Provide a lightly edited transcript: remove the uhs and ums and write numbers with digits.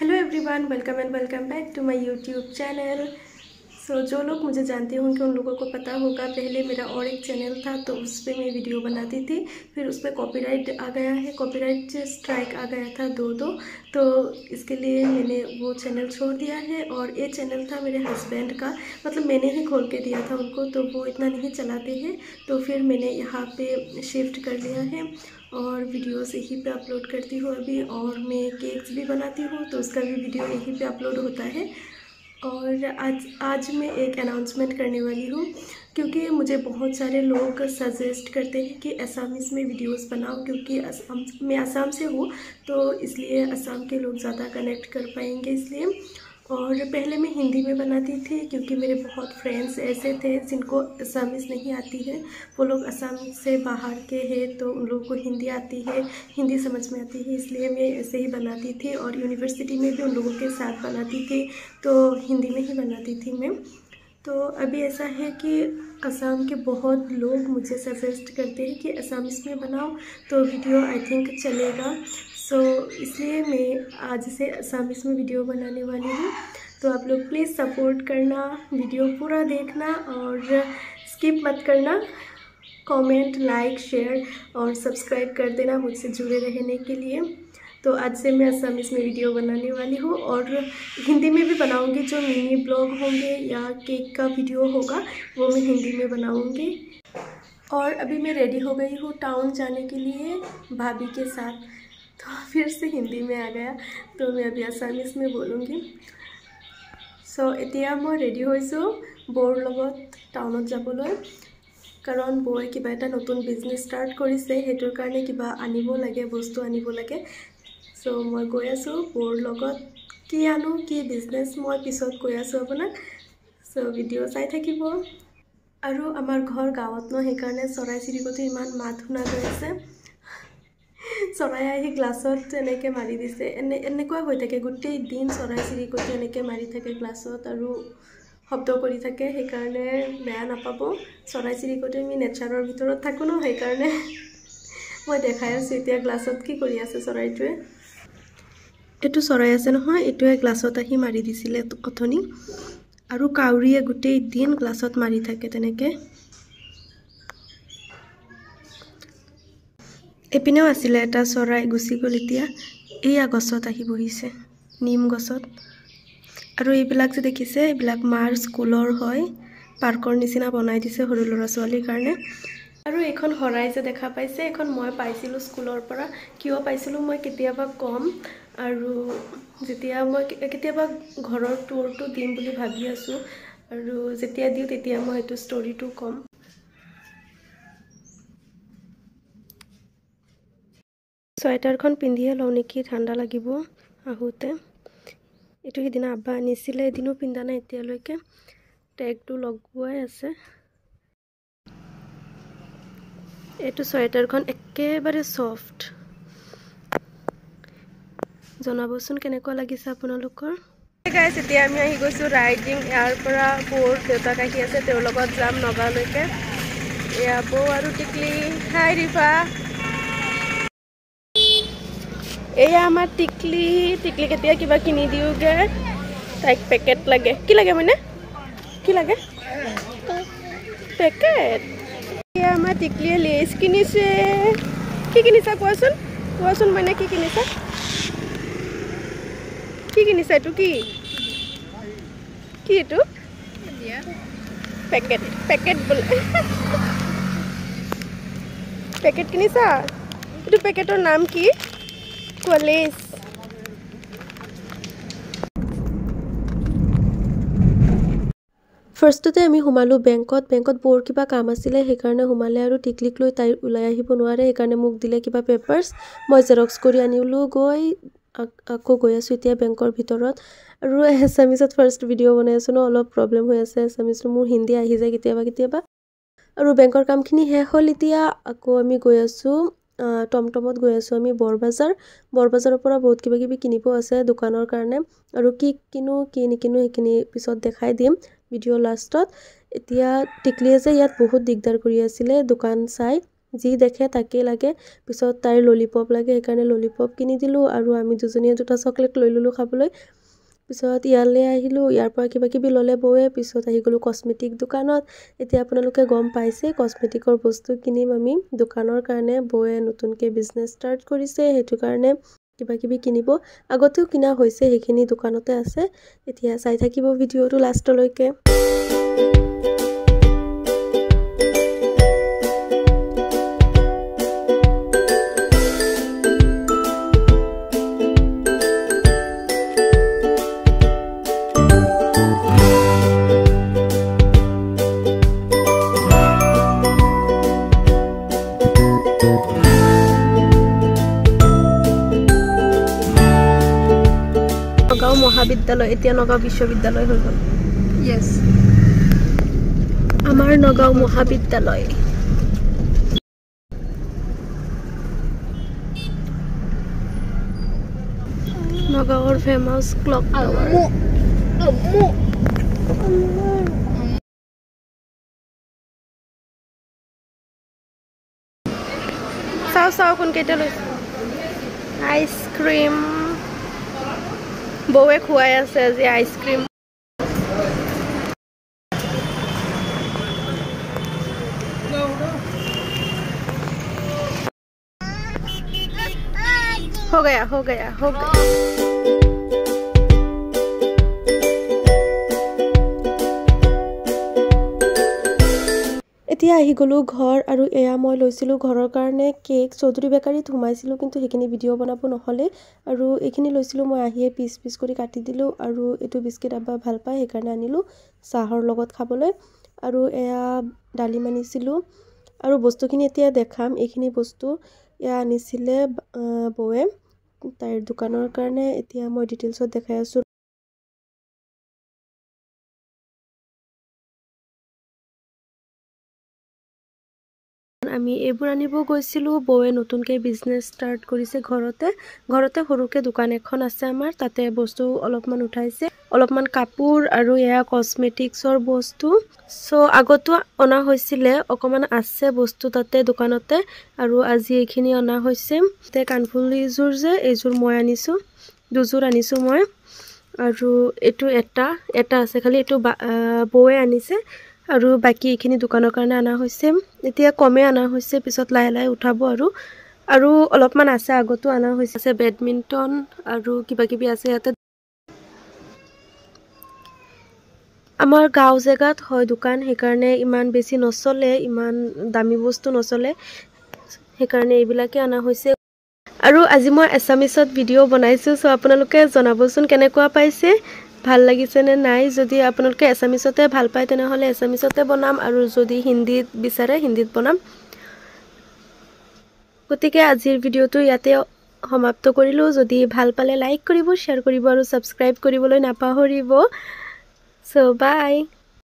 Hello everyone, welcome and welcome back to my YouTube channel. जो लोग मुझे जानते होंगे उन लोगों को पता होगा, पहले मेरा और एक चैनल था तो उस पर मैं वीडियो बनाती थी। फिर उस पर कॉपीराइट आ गया है, कॉपीराइट स्ट्राइक आ गया था दो तो इसके लिए मैंने वो चैनल छोड़ दिया है। और ये चैनल था मेरे हस्बैंड का, मतलब मैंने ही खोल के दिया था उनको, तो वो इतना नहीं चलाते हैं। तो फिर मैंने यहाँ पे शिफ्ट कर लिया है और वीडियोस यहीं पे अपलोड करती हूँ अभी। और मैं केक्स भी बनाती हूँ तो उसका भी वीडियो यहीं पे अपलोड होता है। और आज मैं एक अनाउंसमेंट करने वाली हूँ, क्योंकि मुझे बहुत सारे लोग सजेस्ट करते हैं कि असमीज़ में वीडियोस बनाओ, क्योंकि मैं असम से हूँ तो इसलिए असम के लोग ज़्यादा कनेक्ट कर पाएंगे इसलिए। और पहले मैं हिंदी में बनाती थी, क्योंकि मेरे बहुत फ्रेंड्स ऐसे थे जिनको असमीज़ नहीं आती है। वो लोग असम से बाहर के हैं तो उन लोगों को हिंदी आती है, हिंदी समझ में आती है, इसलिए मैं ऐसे ही बनाती थी। और यूनिवर्सिटी में भी उन लोगों के साथ बनाती थी तो हिंदी में ही बनाती थी मैं। तो अभी ऐसा है कि असम के बहुत लोग मुझे सजेस्ट करते हैं कि असमीज़ में बनाओ तो वीडियो आई थिंक चलेगा। इसलिए मैं आज से असमीज़ में वीडियो बनाने वाली हूँ। तो आप लोग प्लीज़ सपोर्ट करना, वीडियो पूरा देखना और स्किप मत करना। कमेंट, लाइक, शेयर और सब्सक्राइब कर देना मुझसे जुड़े रहने के लिए। तो आज से मैं असमीज़ में वीडियो बनाने वाली हूँ और हिंदी में भी बनाऊँगी। जो मिनी ब्लॉग होंगे या केक का वीडियो होगा वो मैं हिंदी में बनाऊँगी। और अभी मैं रेडी हो गई हूँ टाउन जाने के लिए भाभी के साथ। तो फिर से हिंदी में आ गया, तो मैं अभी असमीज़ में बोलूँगी। এতিয়া मैं रेडी হৈছোঁ বৌৰ লগত টাউনত যাবলৈ, কাৰণ বৌয়ে কিবা এটা নতুন বিজনেছ ষ্টাৰ্ট কৰিছে, সেইটোৰ কাৰণে কিবা আনিব লাগে, বস্তু আনিব লাগে। মই গৈ আছোঁ বৌৰ লগত। কি আনো, কি বিজনেছ মই পিছত কৈ আছোঁ আপোনাক। ভিডিঅ' চাই থাকিব। আৰু আমাৰ ঘৰ গাঁৱত ন, সেইকাৰণে চৰাই চিৰিকটি ইমান মাত শুনা গৈ আছে। চৰাই আহি গ্লাছত এনেকৈ মাৰি দিছে, এনেকুৱা হৈ থাকে গোটেই দিন। চৰাই চিৰিকটি এনেকৈ মাৰি থাকে গ্লাছত আৰু শব্দ কৰি থাকে, সেইকাৰণে বেয়া নাপাব। চৰাই চিৰিকটি আমি নেচাৰৰ ভিতৰত থাকোঁ ন, সেইকাৰণে মই দেখাই আছোঁ এতিয়া গ্লাছত কি কৰি আছে চৰাইটোৱে। এইটো চৰাই আছে নহয়, এইটোৱে গ্লাছত আহি মাৰি দিছিলে অথনি। আৰু কাউৰীয়ে গোটেই দিন গ্লাছত মাৰি থাকে তেনেকৈ। এপিনেও আছিলে এটা চৰাই, গুচি গ'ল এতিয়া। এইয়া গছত আহি বহিছে, নিম গছত। আৰু এইবিলাক যে দেখিছে, এইবিলাক মাৰ স্কুলৰ হয়, পাৰ্কৰ নিচিনা বনাই দিছে সৰু ল'ৰা ছোৱালীৰ কাৰণে। আৰু এইখন শৰাই যে দেখা পাইছে, এইখন মই পাইছিলোঁ স্কুলৰ পৰা। কিয় পাইছিলোঁ মই কেতিয়াবা ক'ম, আৰু যেতিয়া মই কেতিয়াবা ঘৰৰ টুৰটো দিম বুলি ভাবি আছোঁ, আৰু যেতিয়া দিওঁ তেতিয়া মই এইটো ষ্টৰিটো ক'ম। চুৱেটাৰখন পিন্ধিয়ে লওঁ নেকি, ঠাণ্ডা লাগিব আহোঁতে। এইটো সিদিনা আব্বা আনিছিলে, এদিনো পিন্ধা নাই এতিয়ালৈকে। টেগটো লগোৱাই আছে। এইটো চুৱেটাৰখন একেবাৰে ছফ্ট। জনাবচোন কেনেকুৱা লাগিছে আপোনালোকৰ। গাইছ, এতিয়া আমি আহি গৈছোঁ ৰাইডিং। ইয়াৰ পৰা বৌৰ দেউতাক আহি আছে, তেওঁৰ লগত যাম নগাঁওলৈকে। এয়া বৌ আৰু টিকলি। হাই ৰিফা। এয়া আমাৰ টিকলি। টিকলিক এতিয়া কিবা কিনি দিওঁগৈ, তাইক পেকেট লাগে। কি লাগে মানে, কি লাগে? পেকেট। এয়া আমাৰ টিকলিয়ে লেজ কিনিছে। কি কিনিছা কোৱাচোন, কোৱাচোন মানে কি কিনিছা? কি কিনিছা? এইটো কি, কি এইটো? পেকেট, পেকেট বোলে। পেকেট কিনিছা? এইটো পেকেটৰ নাম কি? কলেজ। ফাৰ্ষ্টতে আমি সোমালোঁ বেংকত। বৌৰ কিবা কাম আছিলে সেইকাৰণে সোমালে, আৰু টিকলিক লৈ তাই ওলাই আহিব নোৱাৰে, সেইকাৰণে মোক দিলে কিবা পেপাৰ্ছ। মই জেৰক্স কৰি আনিলোঁ গৈ। আকৌ গৈ আছোঁ এতিয়া বেংকৰ ভিতৰত। আৰু এছামিছত ফাৰ্ষ্ট ভিডিঅ' বনাই আছোঁ ন, অলপ প্ৰব্লেম হৈ আছে এছামিছটো। মোৰ হিন্দী আহি যায় কেতিয়াবা। আৰু বেংকৰ কামখিনি শেষ হ'ল এতিয়া। আকৌ আমি গৈ আছোঁ টমটমত গৈ আছোঁ আমি বৰবাজাৰৰ পৰা বহুত কিবা কিবি কিনিব আছে দোকানৰ কাৰণে। আৰু কি কিনো কি নিকিনো সেইখিনি পিছত দেখাই দিম ভিডিঅ' লাষ্টত। এতিয়া টিকলিয়ে যে ইয়াত বহুত দিগদাৰ কৰি আছিলে দোকান চাই, যি দেখে তাকেই লাগে পিছত তাইৰ ললিপপ লাগে সেইকাৰণে ললিপপ কিনি দিলোঁ আৰু আমি দুজনীয়ে দুটা চকলেট লৈ ল'লোঁ খাবলৈ পিছত ইয়ালৈ আহিলোঁ ইয়াৰ পৰা কিবা কিবি ল'লে বৌয়ে পিছত আহি গ'লোঁ কসমেটিক দোকানত এতিয়া আপোনালোকে গম পাইছে কসমেটিকৰ বস্তু কিনিম আমি দোকানৰ কাৰণে বৌয়ে নতুনকৈ বিজনেছ ষ্টাৰ্ট কৰিছে সেইটো কাৰণে কিবা কিবি কিনিব আগতেও কিনা হৈছে সেইখিনি দোকানতে আছে এতিয়া চাই থাকিব ভিডিঅ'টো লাষ্টলৈকে নগাঁও মহাবিদ্যালয় এতিয়া নগাঁও বিশ্ববিদ্যালয় হৈ গ'ল Yes. আমাৰ নগাঁও মহাবিদ্যালয় নগাঁৱৰ ফেমাছ ক্লক টাৱাৰ চাওঁ কোনকেইটা লৈছে আইচক্ৰীম বৌয়ে খুৱাই আছে আজি আইচক্ৰীম हो गया এতিয়া আহি গ'লো ঘৰ আৰু এয়া মই লৈছিলোঁ ঘৰৰ কাৰণে কেক চৌধুৰী বেকাৰীত সোমাইছিলোঁ কিন্তু সেইখিনি ভিডিঅ' বনাব নহ'লে আৰু এইখিনি লৈছিলোঁ মই আহিয়ে পিচ কৰি কাটি দিলোঁ আৰু এইটো বিস্কিট আব্বা ভাল পায় সেইকাৰণে আনিলোঁ চাহৰ লগত খাবলৈ আৰু এয়া ডালিম আনিছিলোঁ আৰু বস্তুখিনি এতিয়া দেখাম এইখিনি বস্তু এয়া আনিছিলে বৌয়ে তাইৰ দোকানৰ কাৰণে এতিয়া মই ডিটেইলছত দেখাই আছোঁ আমি এইবোৰ আনিব গৈছিলোঁ বৌয়ে নতুনকৈ বিজনেছ ষ্টাৰ্ট কৰিছে ঘৰতে সৰুকৈ দোকান এখন আছে আমাৰ তাতে বস্তু অলপমান উঠাইছে অলপমান কাপোৰ আৰু এয়া কসমেটিক্সৰ বস্তু আগতো অনা হৈছিলে অকমান আছে বস্তু তাতে দোকানতে আৰু আজি এইখিনি অনা হৈছে তে কানফুলিযোৰ যে এইযোৰ মই আনিছোঁ দুযোৰ আনিছোঁ মই আৰু এইটো এটা আছে খালি এইটো বৌয়ে আনিছে আৰু বাকি এইখিনি দোকানৰ কাৰণে আনা হৈছে এতিয়া কমে আনা হৈছে পিছত লাহে উঠাব আৰু অলপমান আছে আগতো আনা হৈছে বেডমিণ্টন আৰু কিবা কিবি আছে ইয়াতে আমাৰ গাঁও জেগাত হয় দোকান সেইকাৰণে ইমান বেছি নচলে ইমান দামী বস্তু নচলে সেইকাৰণে এইবিলাকে আনা হৈছে আৰু আজি মই এছামিছত ভিডিঅ' বনাইছোঁ আপোনালোকে জনাবচোন কেনেকুৱা পাইছে ভাল লাগিছে নে নাই যদি আপোনালোকে এছামিছতে ভাল পায় তেনেহলে এছামিছতে বনাম আৰু যদি হিন্দীত বিচাৰে হিন্দীত বনাম গতিকে আজিৰ ভিডিঅ'টো ইয়াতে সমাপ্ত কৰিলোঁ যদি ভাল পালে লাইক কৰিব শ্বেয়াৰ কৰিব আৰু সাবস্ক্ৰাইব কৰিবলৈ নাপাহৰিব সো বাই